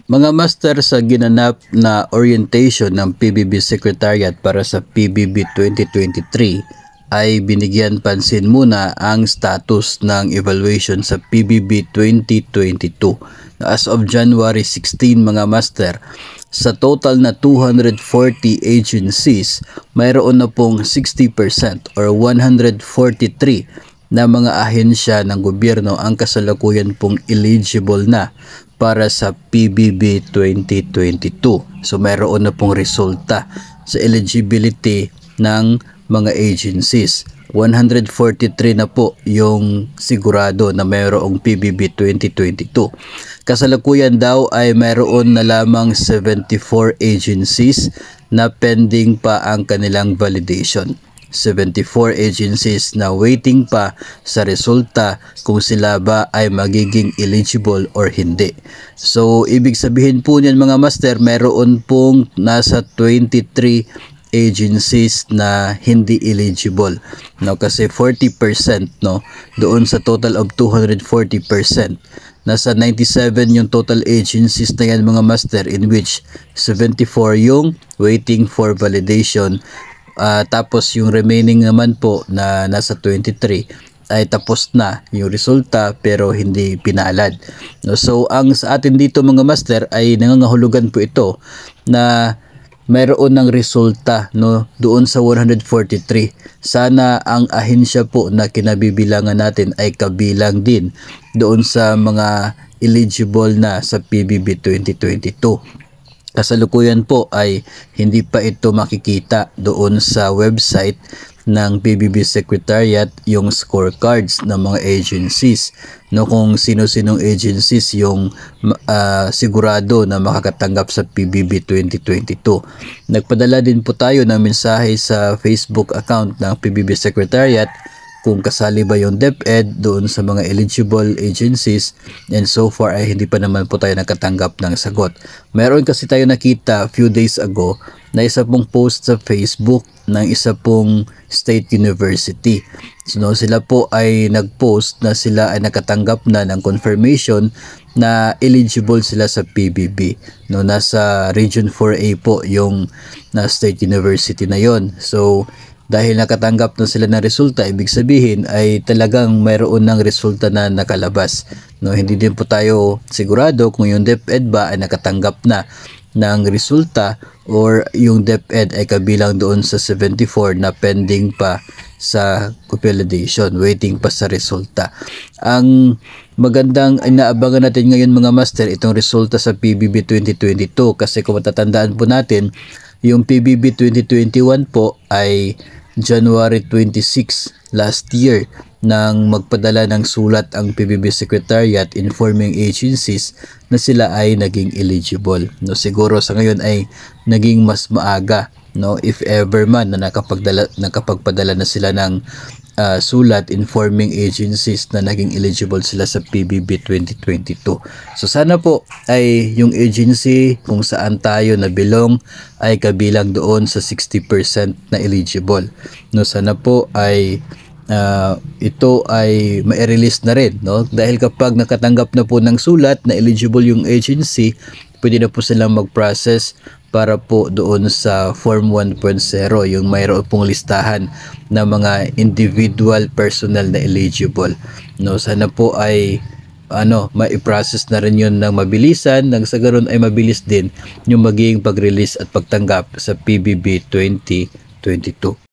Mga master, sa ginanap na orientation ng PBB Secretariat para sa PBB 2023 ay binigyan pansin muna ang status ng evaluation sa PBB 2022. As of January 16 mga master, sa total na 240 agencies, mayroon na pong 60% or 143 na mga ahensya ng gobyerno ang kasalukuyan pong eligible na para sa PBB 2022. So mayroon na pong resulta sa eligibility ng mga agencies. 143 na po yung sigurado na mayroong PBB 2022. Kasalukuyan daw ay mayroon na lamang 74 agencies na pending pa ang kanilang validation. 74 agencies na waiting pa sa resulta kung sila ba ay magiging eligible or hindi. So, ibig sabihin po niyan mga master, meron pong nasa 23 agencies na hindi eligible. No, kasi 40%, no, doon sa total of 240%. Nasa 97 yung total agencies na yan mga master, in which 74 yung waiting for validation. Tapos yung remaining naman po na nasa 23 ay tapos na yung resulta pero hindi pinalad. So ang sa atin dito mga master ay nangangahulugan po ito na mayroon ng resulta, no, doon sa 143. Sana ang ahensya po na kinabibilangan natin ay kabilang din doon sa mga eligible na sa PBB 2022. Kasalukuyan po ay hindi pa ito makikita doon sa website ng PBB Secretariat yung scorecards ng mga agencies, no, kung sino-sinong agencies yung sigurado na makakatanggap sa PBB 2022. Nagpadala din po tayo ng mensahe sa Facebook account ng PBB Secretariat kung kasali ba yung DepEd doon sa mga eligible agencies, and so far ay hindi pa naman po tayo nakatanggap ng sagot. Meron kasi tayo nakita few days ago na isa pong post sa Facebook ng isa pong state university. So, no, sila po ay nagpost na sila ay nakatanggap na ng confirmation na eligible sila sa PBB. No, nasa Region 4A po yung na state university na yon. So dahil nakatanggap na sila ng resulta, ibig sabihin ay talagang mayroon ng resulta na nakalabas. No, hindi din po tayo sigurado kung yung DepEd ba ay nakatanggap na ng resulta or yung DepEd ay kabilang doon sa 74 na pending pa sa validation, waiting pa sa resulta. Ang magandang inaabangan natin ngayon mga master, itong resulta sa PBB 2022, kasi kung matatandaan po natin, yung PBB 2021 po ay January 26 last year nang magpadala ng sulat ang PBB Secretariat informing agencies na sila ay naging eligible. No, siguro sa ngayon ay naging mas maaga, no, if ever man na nakapagpadala na sila ng sulat informing agencies na naging eligible sila sa PBB 2022. So sana po ay yung agency kung saan tayo nabilong ay kabilang doon sa 60% na eligible. No, sana po ay ito ay ma-release na rin, no? Dahil kapag nakatanggap na po ng sulat na eligible yung agency, pwede na po silang mag-process para po doon sa Form 1.0, yung mayroon pong listahan ng mga individual personnel na eligible. No, sana po ay mai-process na rin yun ng mabilisan, nang sa ganoon ay mabilis din yung magiging pag-release at pagtanggap sa PBB 2022.